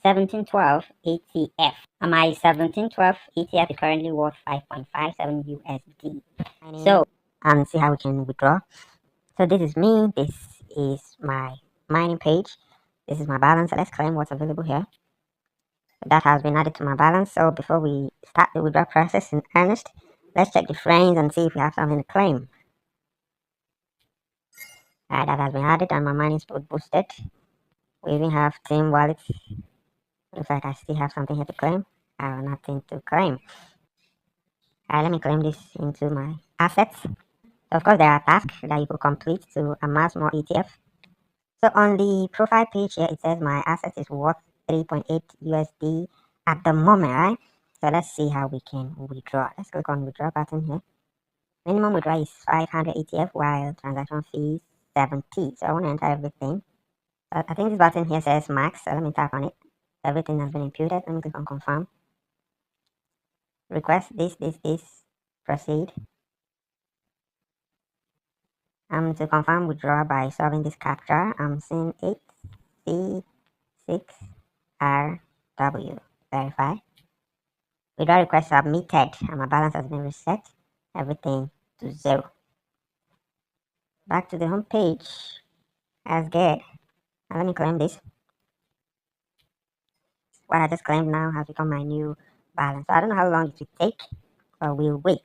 1712 ATF. And my 1712 ATF is currently worth 5.57 USD. So, see how we can withdraw. So this is me. This is my mining page. This is my balance. So let's claim what's available here. That has been added to my balance. So before we start the withdrawal process in earnest, let's check the frames and see if we have something to claim. Alright, that has been added and my mining speed boosted. We even have team wallets. Looks like I still have something here to claim. I have nothing to claim. Alright, let me claim this into my assets. So of course there are tasks that you could complete to amass more ETF. So on the profile page here, it says my asset is worth 3.8 USD at the moment, right? So let's see how we can withdraw. Let's click on withdraw button here. Minimum withdrawal is 500 ATF while transaction fee is 70. So I want to enter everything. I think this button here says max. So let me tap on it. Everything has been imputed. Let me click on confirm. Request this, proceed. To confirm withdrawal by solving this captcha, I'm seeing 8C6RW. Verify. Withdrawal request submitted and my balance has been reset. Everything to 0. Back to the home page. That's good. Now let me claim this. What I just claimed now has become my new balance. So I don't know how long it will take, but we'll wait.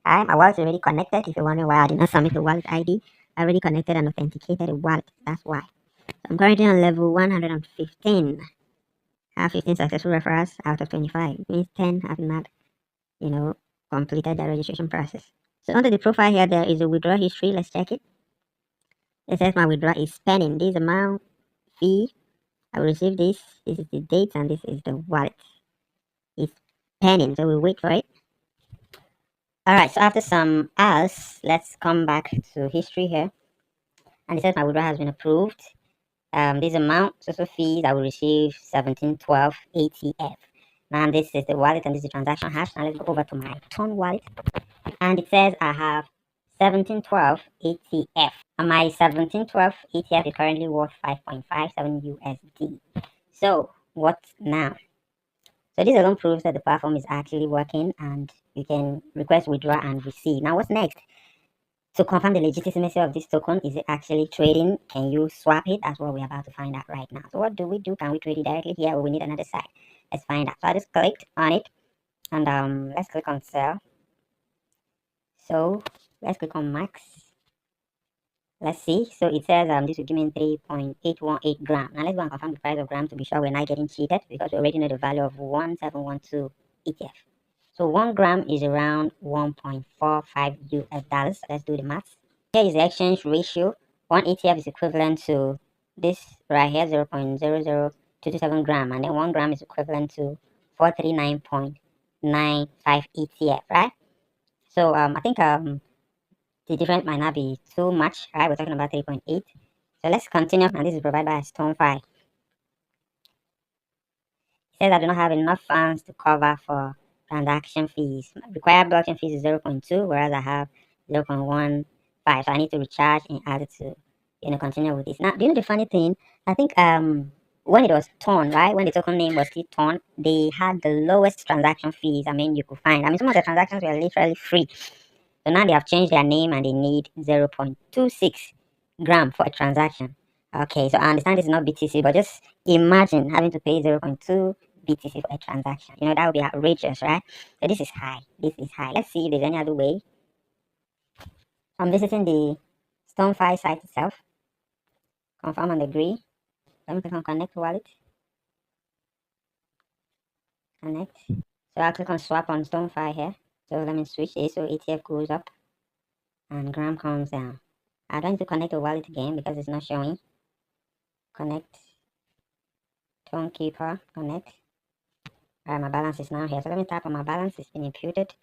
Alright, my wallet's already connected. If you're wondering why I did not submit the wallet ID, I already connected and authenticated the wallet. That's why. So I'm currently on level 115. I have 15 successful referrals out of 25. It means 10 have not, completed the registration process. So under the profile here, there is a withdrawal history. Let's check it. It says my withdrawal is pending. This amount fee. I will receive this. This is the date and this is the wallet. It's pending, so we'll wait for it. Alright, so after some hours, let's come back to history here. And it says my withdrawal has been approved. This amount, social fees, I will receive 1712 ATF. Now this is the wallet and this is the transaction hash. Now let's go over to my Ton wallet. And it says I have 1712 ATF. And my 1712 ATF is currently worth 5.57 USD. So what now? So this alone proves that the platform is actually working and you can request, withdraw, and receive. Now what's next? To confirm the legitimacy of this token, is it actually trading? Can you swap it? That's what we're about to find out right now. So what do we do? Can we trade it directly here or we need another site? Let's find out. So I just clicked on it and let's click on sell. So let's click on max. Let's see. So it says this will give me 3.818 gram. Now let's go and confirm the price of gram to be sure we're not getting cheated because we already know the value of 1712 ETF. So 1 gram is around 1.45 US dollars. Let's do the math. Here is the exchange ratio. 1 ETF is equivalent to this right here, 0.00227 gram, and then 1 gram is equivalent to 439.95 ETF, right? So I think the difference might not be too much, right? We're talking about 3.8. So let's continue, and this is provided by StoneFi. It says I do not have enough funds to cover for transaction fees. Required blockchain fees is 0.2, whereas I have 0.15. So I need to recharge in order to, continue with this. Now, do you know the funny thing? I think when it was Ton, right? When the token name was still Ton, they had the lowest transaction fees. You could find. Some of the transactions were literally free. So now they have changed their name and they need 0.26 gram for a transaction. Okay, so I understand this is not BTC, but just imagine having to pay 0.2 BTC for a transaction. That would be outrageous, right? So this is high. This is high. Let's see if there's any other way. I'm visiting the StoneFi site itself. Confirm and agree. Let me click on connect wallet. Connect. So I'll click on swap on StoneFi here. So let me switch it so ETF goes up and gram comes down. I'm going to connect the wallet again because it's not showing. Connect. H.K.R. Connect. Alright, my balance is now here. So let me tap on my balance. It's been imputed.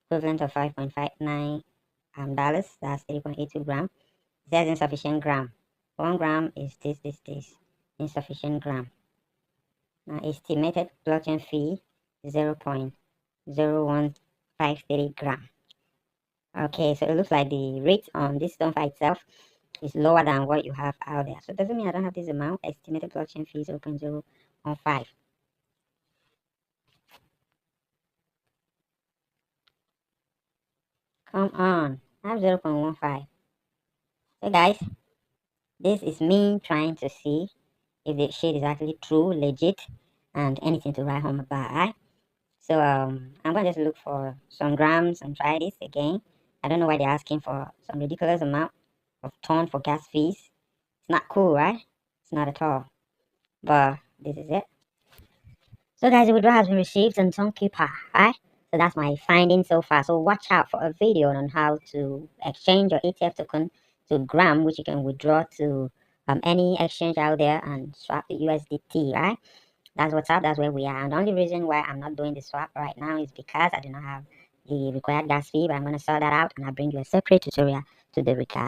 Equivalent of $5.59 dollars. That's 3.82 gram. It says insufficient gram. 1 gram is this. Insufficient gram. Now estimated blockchain fee 0.0153 gram. Okay, so it looks like the rate on this StoneFi itself is lower than what you have out there. So it doesn't mean I don't have this amount. Estimated blockchain fee 0.0153 0.15. Come on, I have 0.15. So guys, this is me trying to see if the shit is actually true, legit, and anything to write home about, right? So I'm gonna just look for some grams and try this again. I don't know why they're asking for some ridiculous amount of ton for gas fees. It's not cool, right? It's not at all. But this is it. So guys, the withdrawal has been received and some keeper, right? So that's my finding so far. So watch out for a video on how to exchange your ATF token to gram, which you can withdraw to any exchange out there and swap the USDT, right? That's what's up. That's where we are. And the only reason why I'm not doing the swap right now is because I do not have the required gas fee, but I'm going to sort that out and I'll bring you a separate tutorial to the regard.